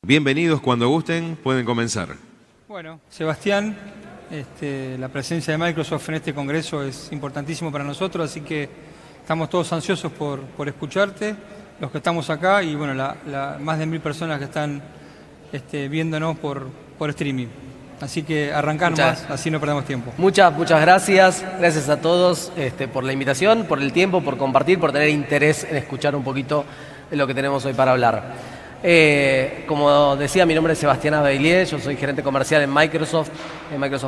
Bienvenidos, cuando gusten, pueden comenzar. Bueno, Sebastián, la presencia de Microsoft en este congreso es importantísimo para nosotros, así que estamos todos ansiosos por escucharte, los que estamos acá y bueno, más de 1000 personas que están viéndonos por streaming. Así que arrancamos, así no perdemos tiempo. Muchas gracias. Gracias a todos por la invitación, por el tiempo, por compartir, por tener interés en escuchar un poquito de lo que tenemos hoy para hablar. Como decía, mi nombre es Sebastián Abeilier, yo soy gerente comercial en Microsoft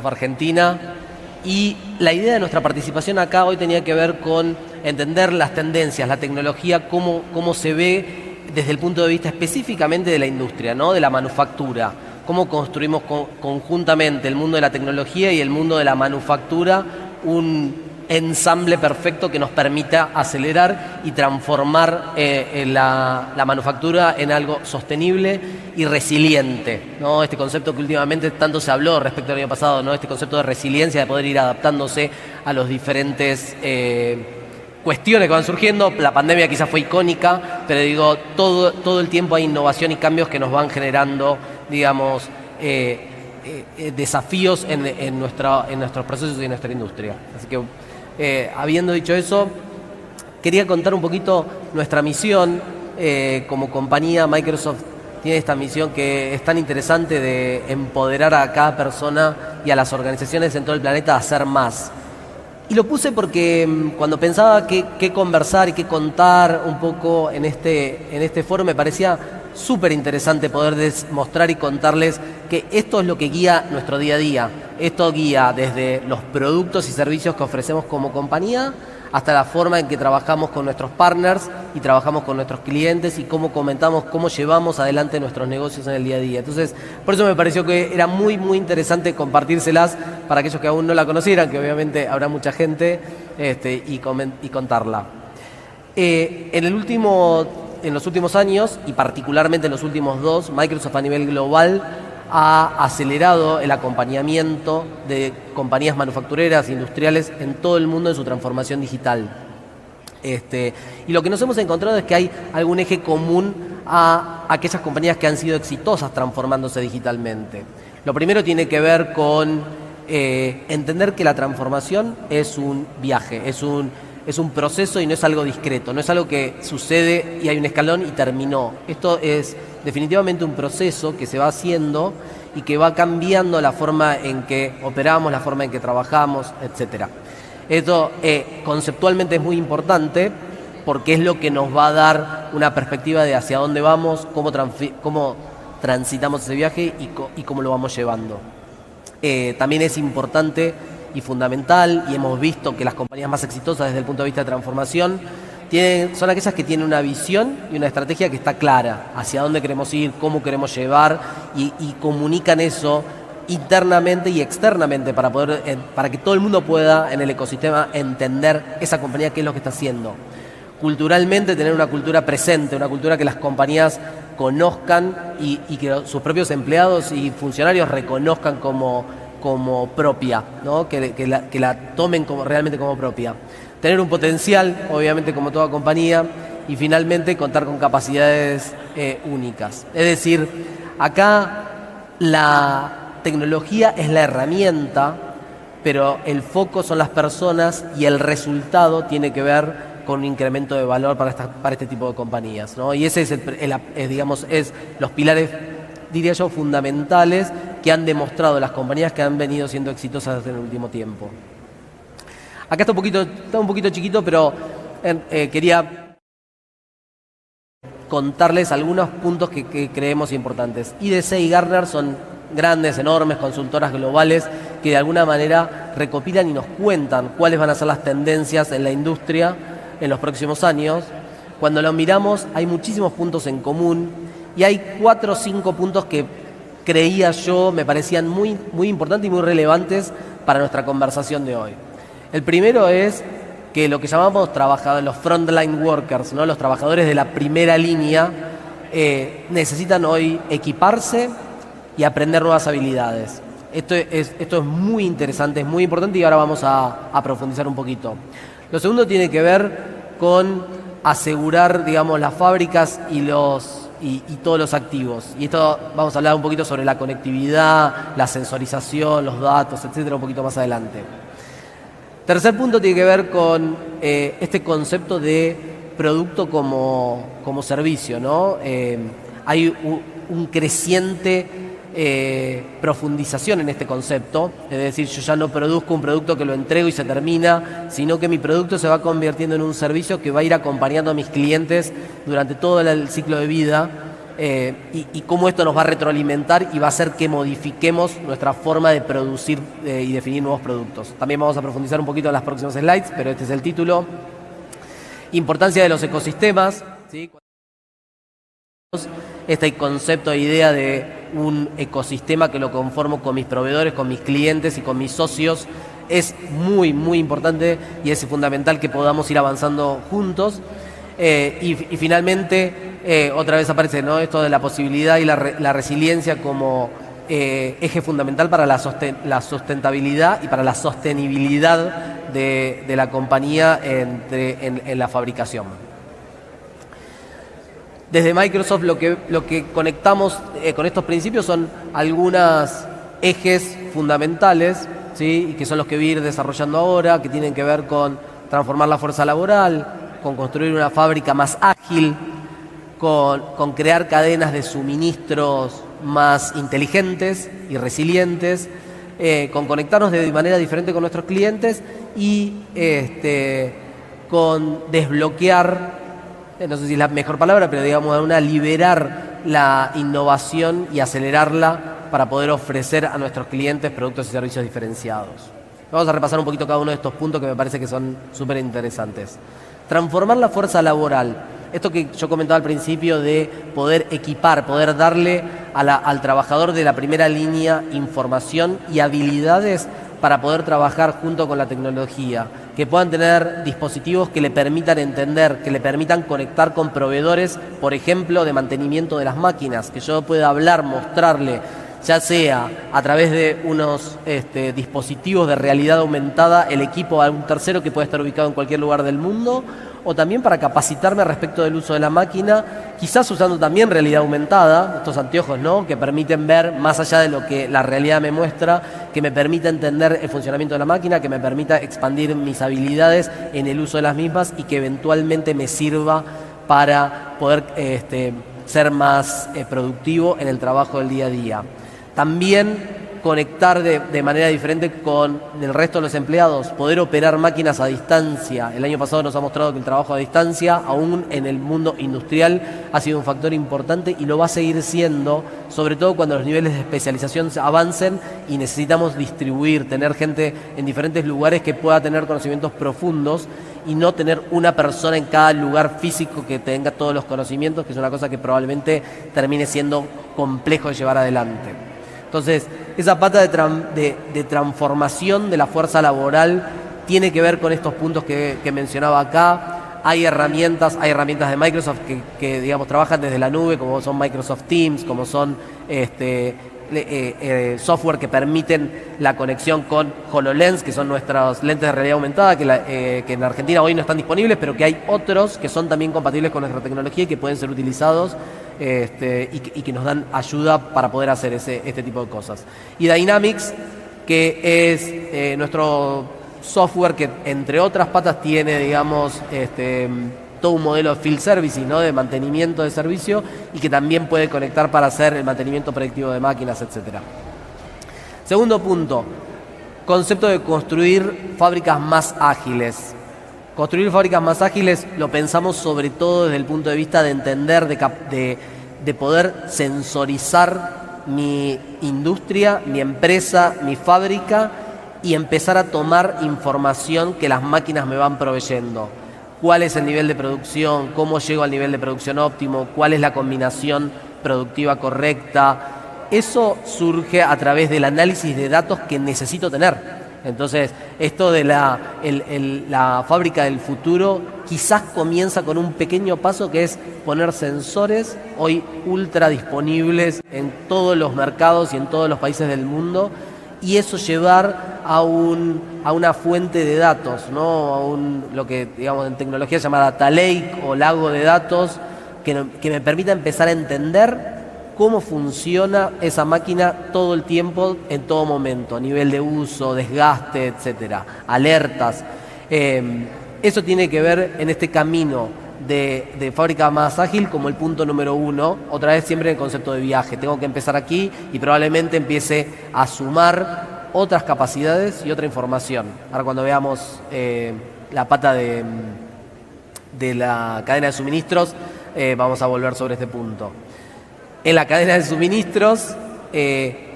Argentina, y la idea de nuestra participación acá hoy tenía que ver con entender las tendencias, la tecnología, cómo se ve desde el punto de vista específicamente de la industria, ¿no? De la manufactura, cómo construimos conjuntamente el mundo de la tecnología y el mundo de la manufactura un ensamble perfecto que nos permita acelerar y transformar la manufactura en algo sostenible y resiliente, ¿no? Este concepto que últimamente tanto se habló respecto al año pasado, ¿no? Este concepto de resiliencia, de poder ir adaptándose a los diferentes cuestiones que van surgiendo. La pandemia quizás fue icónica, pero digo, todo el tiempo hay innovación y cambios que nos van generando, digamos, desafíos en nuestros procesos y en nuestra industria. Así que, habiendo dicho eso, quería contar un poquito nuestra misión. Como compañía, Microsoft tiene esta misión que es tan interesante de empoderar a cada persona y a las organizaciones en todo el planeta a hacer más. Y lo puse porque cuando pensaba qué conversar y qué contar un poco en este foro, me parecía súper interesante poder mostrar y contarles que esto es lo que guía nuestro día a día. Esto guía desde los productos y servicios que ofrecemos como compañía hasta la forma en que trabajamos con nuestros partners y trabajamos con nuestros clientes y cómo llevamos adelante nuestros negocios en el día a día. Entonces, por eso me pareció que era muy interesante compartírselas para aquellos que aún no la conocieran, que obviamente habrá mucha gente, y contarla. En los últimos años, y particularmente en los últimos 2, Microsoft a nivel global ha acelerado el acompañamiento de compañías manufactureras, industriales en todo el mundo en su transformación digital. Y lo que nos hemos encontrado es que hay algún eje común a aquellas compañías que han sido exitosas transformándose digitalmente. Lo primero tiene que ver con entender que la transformación es un viaje, es un proceso y no es algo discreto, no es algo que sucede y hay un escalón y terminó. Esto es definitivamente un proceso que se va haciendo y que va cambiando la forma en que operamos, la forma en que trabajamos, etc. Esto conceptualmente es muy importante porque es lo que nos va a dar una perspectiva de hacia dónde vamos, cómo transitamos ese viaje y cómo lo vamos llevando. También es importante y fundamental, y hemos visto que las compañías más exitosas desde el punto de vista de transformación son aquellas que tienen una visión y una estrategia que está clara, hacia dónde queremos ir, cómo queremos llevar, y comunican eso internamente y externamente para que todo el mundo pueda en el ecosistema entender esa compañía qué es lo que está haciendo. Culturalmente, tener una cultura presente, una cultura que las compañías conozcan y que sus propios empleados y funcionarios reconozcan como propia, ¿no? Que la tomen realmente como propia. Tener un potencial, obviamente, como toda compañía, y finalmente contar con capacidades únicas. Es decir, acá la tecnología es la herramienta, pero el foco son las personas y el resultado tiene que ver con un incremento de valor para este tipo de compañías, ¿no? Y ese es los pilares, diría yo, fundamentales que han demostrado las compañías que han venido siendo exitosas en el último tiempo. Acá está un poquito chiquito, pero quería contarles algunos puntos que creemos importantes. IDC y Gartner son grandes, enormes consultoras globales que de alguna manera recopilan y nos cuentan cuáles van a ser las tendencias en la industria en los próximos años. Cuando lo miramos hay muchísimos puntos en común y hay 4 o 5 puntos que creía yo me parecían muy importantes y muy relevantes para nuestra conversación de hoy. El primero es que lo que llamamos los frontline workers, ¿no? Los trabajadores de la primera línea, necesitan hoy equiparse y aprender nuevas habilidades. Esto es muy interesante, es muy importante y ahora vamos a profundizar un poquito. Lo segundo tiene que ver con asegurar, digamos, las fábricas y y todos los activos. Y esto vamos a hablar un poquito sobre la conectividad, la sensorización, los datos, etcétera, un poquito más adelante. Tercer punto tiene que ver con este concepto de producto como servicio, ¿no? Hay un creciente profundización en este concepto, es decir, yo ya no produzco un producto que lo entrego y se termina, sino que mi producto se va convirtiendo en un servicio que va a ir acompañando a mis clientes durante todo el ciclo de vida, y cómo esto nos va a retroalimentar y va a hacer que modifiquemos nuestra forma de producir y definir nuevos productos. También vamos a profundizar un poquito en las próximas slides, pero este es el título. Importancia de los ecosistemas, ¿sí? Este concepto e idea de un ecosistema que lo conformo con mis proveedores, con mis clientes y con mis socios es muy, muy importante y es fundamental que podamos ir avanzando juntos. Y finalmente, otra vez aparece, ¿no?, esto de la posibilidad y la resiliencia como eje fundamental para la sustentabilidad y para la sostenibilidad de la compañía en la fabricación. Desde Microsoft lo que conectamos con estos principios son algunos ejes fundamentales, ¿sí?, y que son los que voy a ir desarrollando ahora, que tienen que ver con transformar la fuerza laboral, con construir una fábrica más ágil, con crear cadenas de suministros más inteligentes y resilientes, con conectarnos de manera diferente con nuestros clientes y con desbloquear, no sé si es la mejor palabra, pero digamos, liberar la innovación y acelerarla para poder ofrecer a nuestros clientes productos y servicios diferenciados. Vamos a repasar un poquito cada uno de estos puntos que me parece que son súper interesantes. Transformar la fuerza laboral. Esto que yo comentaba al principio de poder equipar, poder darle al trabajador de la primera línea información y habilidades para poder trabajar junto con la tecnología, que puedan tener dispositivos que le permitan entender, que le permitan conectar con proveedores, por ejemplo, de mantenimiento de las máquinas, que yo pueda hablar, mostrarle, ya sea a través de unos dispositivos de realidad aumentada, el equipo a un tercero que puede estar ubicado en cualquier lugar del mundo, o también para capacitarme respecto del uso de la máquina, quizás usando también realidad aumentada, estos anteojos, ¿no?, que permiten ver más allá de lo que la realidad me muestra, que me permita entender el funcionamiento de la máquina, que me permita expandir mis habilidades en el uso de las mismas y que eventualmente me sirva para poder ser más productivo en el trabajo del día a día. También conectar de manera diferente con el resto de los empleados, poder operar máquinas a distancia. El año pasado nos ha mostrado que el trabajo a distancia, aún en el mundo industrial, ha sido un factor importante y lo va a seguir siendo, sobre todo cuando los niveles de especialización avancen y necesitamos distribuir, tener gente en diferentes lugares que pueda tener conocimientos profundos y no tener una persona en cada lugar físico que tenga todos los conocimientos, que es una cosa que probablemente termine siendo complejo de llevar adelante. Entonces, esa pata de transformación de la fuerza laboral tiene que ver con estos puntos que mencionaba acá. Hay herramientas de Microsoft que digamos, trabajan desde la nube, como son Microsoft Teams, como son software que permiten la conexión con HoloLens, que son nuestros lentes de realidad aumentada, que en Argentina hoy no están disponibles, pero que hay otros que son también compatibles con nuestra tecnología y que pueden ser utilizados y que nos dan ayuda para poder hacer este tipo de cosas. Y Dynamics, que es nuestro software que, entre otras patas, tiene, digamos, todo un modelo de field servicing, ¿no?, de mantenimiento de servicio, y que también puede conectar para hacer el mantenimiento predictivo de máquinas, etc. Segundo punto, concepto de construir fábricas más ágiles. Construir fábricas más ágiles lo pensamos sobre todo desde el punto de vista de entender, de poder sensorizar mi industria, mi empresa, mi fábrica y empezar a tomar información que las máquinas me van proveyendo. ¿Cuál es el nivel de producción? ¿Cómo llego al nivel de producción óptimo? ¿Cuál es la combinación productiva correcta? Eso surge a través del análisis de datos que necesito tener. Entonces, esto de la fábrica del futuro quizás comienza con un pequeño paso que es poner sensores hoy ultra disponibles en todos los mercados y en todos los países del mundo, y eso llevar a una fuente de datos, ¿no? Lo que digamos en tecnología se llama data lake o lago de datos, que me permita empezar a entender cómo funciona esa máquina todo el tiempo, en todo momento, a nivel de uso, desgaste, etcétera, alertas. Eso tiene que ver en este camino de fábrica más ágil como el punto número 1, otra vez siempre en el concepto de viaje. Tengo que empezar aquí y probablemente empiece a sumar otras capacidades y otra información. Ahora cuando veamos la pata de la cadena de suministros, vamos a volver sobre este punto. En la cadena de suministros,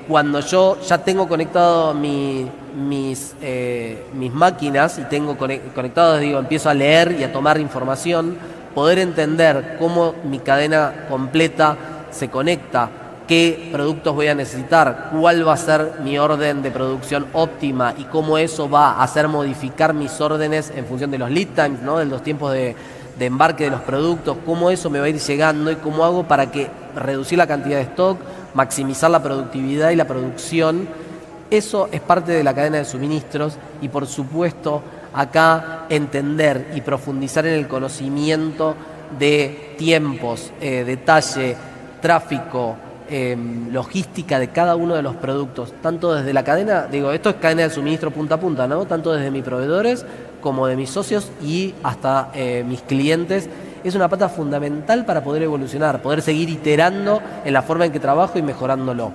cuando yo ya tengo conectado mis máquinas y tengo conectados, empiezo a leer y a tomar información, poder entender cómo mi cadena completa se conecta, qué productos voy a necesitar, cuál va a ser mi orden de producción óptima y cómo eso va a hacer modificar mis órdenes en función de los lead times, ¿no? De los tiempos de embarque de los productos, cómo eso me va a ir llegando y cómo hago para reducir la cantidad de stock, maximizar la productividad y la producción. Eso es parte de la cadena de suministros y por supuesto acá entender y profundizar en el conocimiento de tiempos, detalle, tráfico, logística de cada uno de los productos, tanto desde la cadena, esto es cadena de suministro punta a punta, ¿no? Tanto desde mis proveedores como de mis socios y hasta mis clientes. Es una pata fundamental para poder evolucionar, poder seguir iterando en la forma en que trabajo y mejorándolo.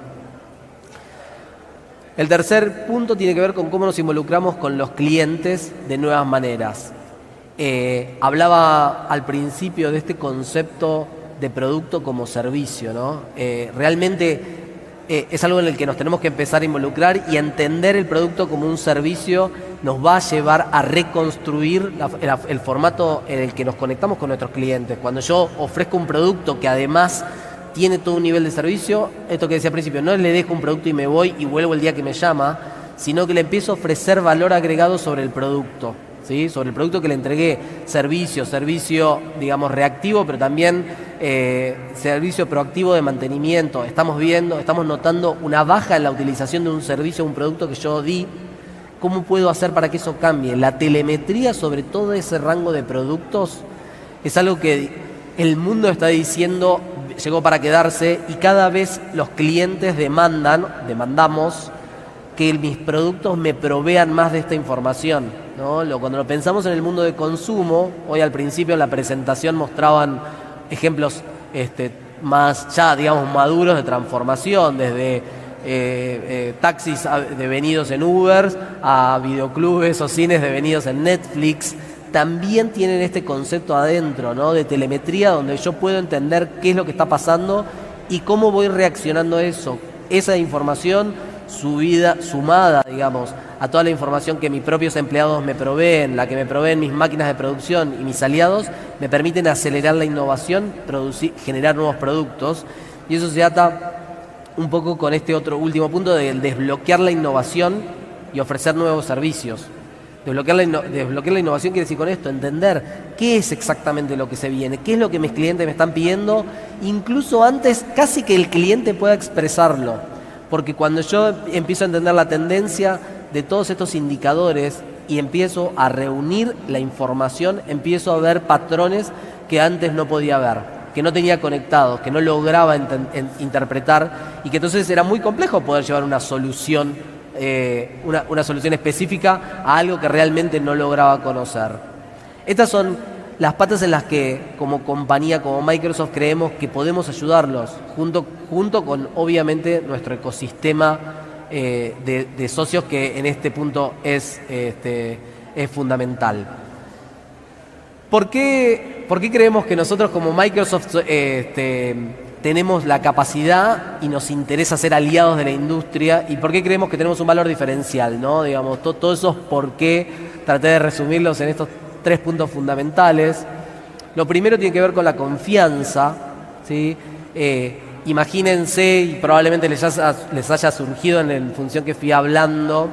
El tercer punto tiene que ver con cómo nos involucramos con los clientes de nuevas maneras. Hablaba al principio de este concepto de producto como servicio, ¿no? Realmente es algo en el que nos tenemos que empezar a involucrar y entender el producto como un servicio nos va a llevar a reconstruir el formato en el que nos conectamos con nuestros clientes. Cuando yo ofrezco un producto que además tiene todo un nivel de servicio, esto que decía al principio, no le dejo un producto y me voy y vuelvo el día que me llama, sino que le empiezo a ofrecer valor agregado sobre el producto, ¿sí? Sobre el producto que le entregué, servicio, digamos, reactivo, pero también servicio proactivo de mantenimiento. Estamos notando una baja en la utilización de un servicio o un producto que yo di. ¿Cómo puedo hacer para que eso cambie? La telemetría sobre todo ese rango de productos es algo que el mundo está diciendo llegó para quedarse y cada vez los clientes demandamos que mis productos me provean más de esta información, ¿no? Cuando lo pensamos en el mundo de consumo, hoy al principio en la presentación mostraban ejemplos más ya, digamos, maduros de transformación, desde taxis devenidos en Uber a videoclubes o cines devenidos en Netflix. También tienen este concepto adentro, ¿no? De telemetría, donde yo puedo entender qué es lo que está pasando y cómo voy reaccionando a eso. Esa información sumada, digamos, a toda la información que mis propios empleados me proveen, la que me proveen mis máquinas de producción y mis aliados, me permiten acelerar la innovación, generar nuevos productos. Y eso se ata un poco con este otro último punto de desbloquear la innovación y ofrecer nuevos servicios. Desbloquear la innovación quiere decir con esto, entender qué es exactamente lo que se viene, qué es lo que mis clientes me están pidiendo, incluso antes casi que el cliente pueda expresarlo. Porque cuando yo empiezo a entender la tendencia de todos estos indicadores y empiezo a reunir la información, empiezo a ver patrones que antes no podía ver, que no tenía conectados, que no lograba interpretar y que entonces era muy complejo poder llevar una solución específica a algo que realmente no lograba conocer. Estas son las patas en las que como compañía, como Microsoft, creemos que podemos ayudarlos, junto con obviamente nuestro ecosistema de socios, que en este punto es fundamental. ¿Por qué creemos que nosotros como Microsoft tenemos la capacidad y nos interesa ser aliados de la industria? ¿Y por qué creemos que tenemos un valor diferencial, ¿no? Digamos, todos esos por qué traté de resumirlos en estos 3 puntos fundamentales. Lo primero tiene que ver con la confianza, ¿sí? Imagínense, y probablemente les haya surgido en función que fui hablando,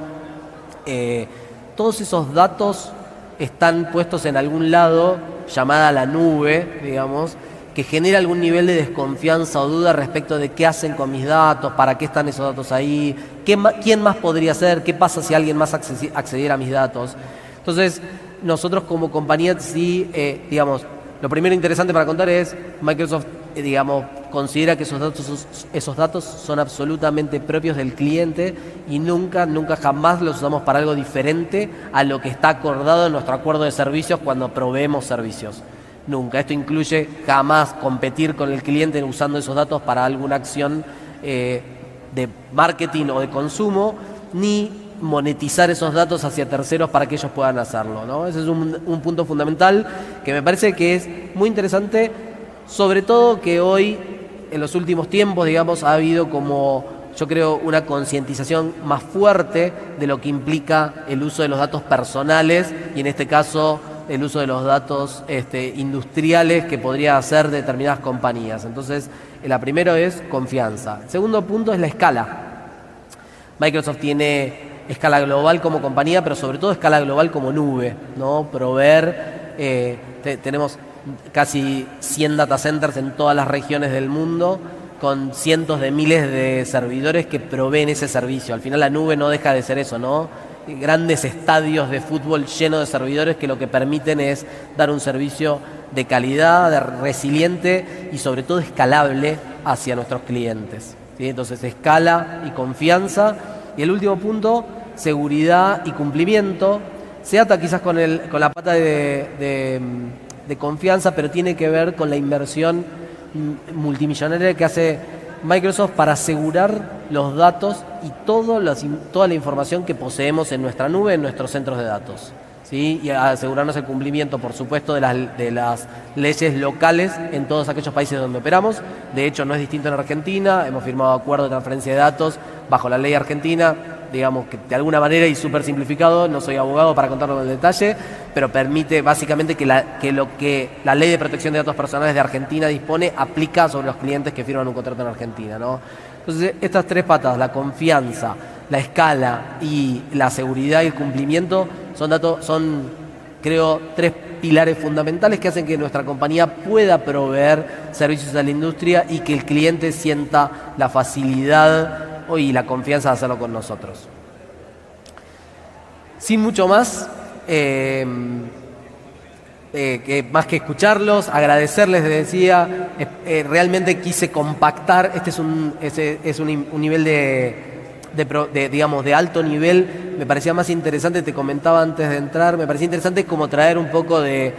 todos esos datos están puestos en algún lado, llamada la nube, digamos, que genera algún nivel de desconfianza o duda respecto de qué hacen con mis datos, para qué están esos datos ahí, quién más podría ser, qué pasa si alguien más accediera a mis datos. Entonces, nosotros como compañía sí, digamos, lo primero interesante para contar es Microsoft, digamos, considera que esos datos son absolutamente propios del cliente y nunca jamás los usamos para algo diferente a lo que está acordado en nuestro acuerdo de servicios cuando proveemos servicios. Nunca. Esto incluye jamás competir con el cliente usando esos datos para alguna acción de marketing o de consumo, ni monetizar esos datos hacia terceros para que ellos puedan hacerlo, ¿no? Ese es un punto fundamental que me parece que es muy interesante, sobre todo que hoy, en los últimos tiempos, digamos, ha habido como, yo creo, una concientización más fuerte de lo que implica el uso de los datos personales y en este caso el uso de los datos industriales que podría hacer determinadas compañías. Entonces, la primero es confianza. El segundo punto es la escala. Microsoft tiene escala global como compañía, pero sobre todo escala global como nube, ¿no? Proveer, tenemos casi 100 data centers en todas las regiones del mundo, con cientos de miles de servidores que proveen ese servicio. Al final la nube no deja de ser eso, ¿no? Grandes estadios de fútbol llenos de servidores que lo que permiten es dar un servicio de calidad, de resiliente y sobre todo escalable hacia nuestros clientes, ¿sí? Entonces escala y confianza. Y el último punto, seguridad y cumplimiento. Se ata quizás con la pata de confianza, pero tiene que ver con la inversión multimillonaria que hace Microsoft para asegurar los datos y toda la información que poseemos en nuestra nube, en nuestros centros de datos, ¿sí? Y asegurarnos el cumplimiento, por supuesto, de las leyes locales en todos aquellos países donde operamos. De hecho, no es distinto en Argentina. Hemos firmado acuerdos de transferencia de datos bajo la ley argentina, digamos que de alguna manera y súper simplificado, no soy abogado para contarlo en detalle, pero permite básicamente que lo que la ley de protección de datos personales de Argentina dispone, aplica sobre los clientes que firman un contrato en Argentina, ¿no? Entonces, estas tres patas, la confianza, la escala y la seguridad y el cumplimiento, son creo, tres pilares fundamentales que hacen que nuestra compañía pueda proveer servicios a la industria y que el cliente sienta la facilidad y la confianza de hacerlo con nosotros. Sin mucho más, más que escucharlos, agradecerles, les decía, realmente quise compactar, este es un nivel digamos, de alto nivel. Me parecía más interesante, te comentaba antes de entrar, me parecía interesante como traer un poco de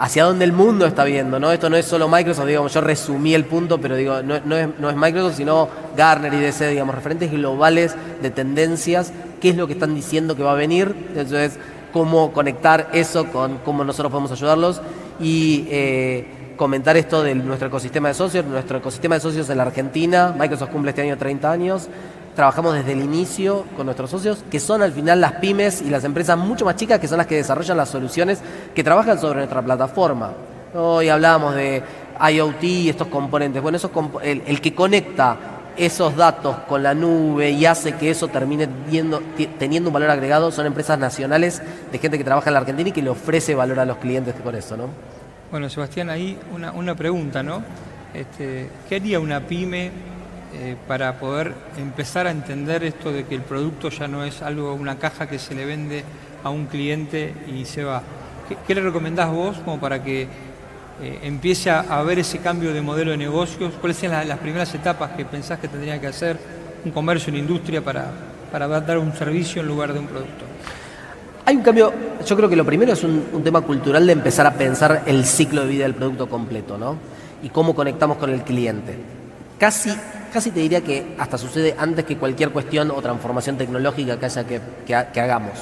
hacia dónde el mundo está viendo, ¿no? Esto no es solo Microsoft, digamos, yo resumí el punto, pero digo, no es Microsoft, sino Gartner y DC, digamos, referentes globales de tendencias, qué es lo que están diciendo que va a venir, entonces cómo conectar eso con cómo nosotros podemos ayudarlos y comentar esto de nuestro ecosistema de socios. Nuestro ecosistema de socios en la Argentina, Microsoft cumple este año 30 años, trabajamos desde el inicio con nuestros socios, que son al final las pymes y las empresas mucho más chicas, que son las que desarrollan las soluciones que trabajan sobre nuestra plataforma. Hoy hablábamos de IoT y estos componentes. Bueno, el que conecta esos datos con la nube y hace que eso termine teniendo un valor agregado son empresas nacionales de gente que trabaja en la Argentina y que le ofrece valor a los clientes con eso, ¿no? Bueno, Sebastián, ahí una pregunta, ¿no? ¿Qué haría una pyme para poder empezar a entender esto de que el producto ya no es una caja que se le vende a un cliente y se va? ¿Qué le recomendás vos como para que empiece a ver ese cambio de modelo de negocios? ¿Cuáles serían las primeras etapas que pensás que tendría que hacer un comercio, una industria para dar un servicio en lugar de un producto? Hay un cambio, yo creo que lo primero es un tema cultural de empezar a pensar el ciclo de vida del producto completo, ¿no? Y cómo conectamos con el cliente. Casi te diría que hasta sucede antes que cualquier cuestión o transformación tecnológica que haya que hagamos.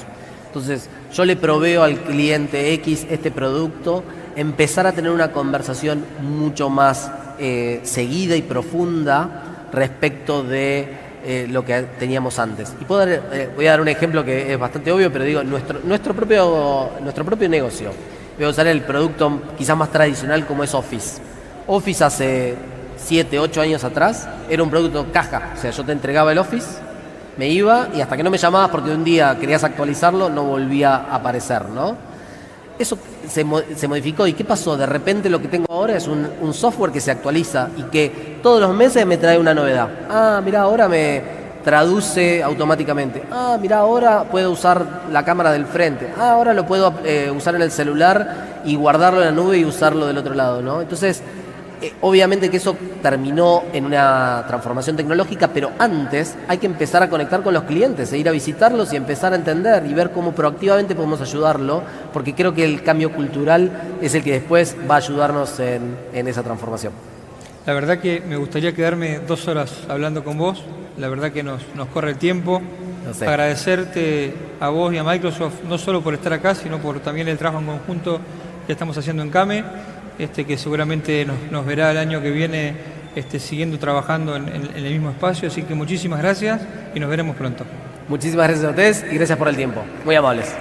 Entonces, yo le proveo al cliente X este producto, empezar a tener una conversación mucho más seguida y profunda respecto de lo que teníamos antes. Y voy a dar un ejemplo que es bastante obvio, pero digo, nuestro propio negocio. Voy a usar el producto quizás más tradicional como es Office. Office hace 7, 8 años atrás era un producto caja. O sea, yo te entregaba el Office, me iba y hasta que no me llamabas porque un día querías actualizarlo, no volvía a aparecer, ¿no? Eso se modificó. ¿Y qué pasó? De repente lo que tengo ahora es un software que se actualiza y que todos los meses me trae una novedad. Ah, mirá, ahora traduce automáticamente. Ah, mira, ahora puedo usar la cámara del frente. Ah, ahora lo puedo usar en el celular y guardarlo en la nube y usarlo del otro lado, ¿no? Entonces, obviamente que eso terminó en una transformación tecnológica, pero antes hay que empezar a conectar con los clientes, ir a visitarlos y empezar a entender y ver cómo proactivamente podemos ayudarlo, porque creo que el cambio cultural es el que después va a ayudarnos en esa transformación. La verdad que me gustaría quedarme 2 horas hablando con vos. La verdad que nos corre el tiempo. Lo sé. Agradecerte a vos y a Microsoft, no solo por estar acá, sino por también el trabajo en conjunto que estamos haciendo en CAME, que seguramente nos verá el año que viene siguiendo trabajando en el mismo espacio. Así que muchísimas gracias y nos veremos pronto. Muchísimas gracias a ustedes y gracias por el tiempo. Muy amables.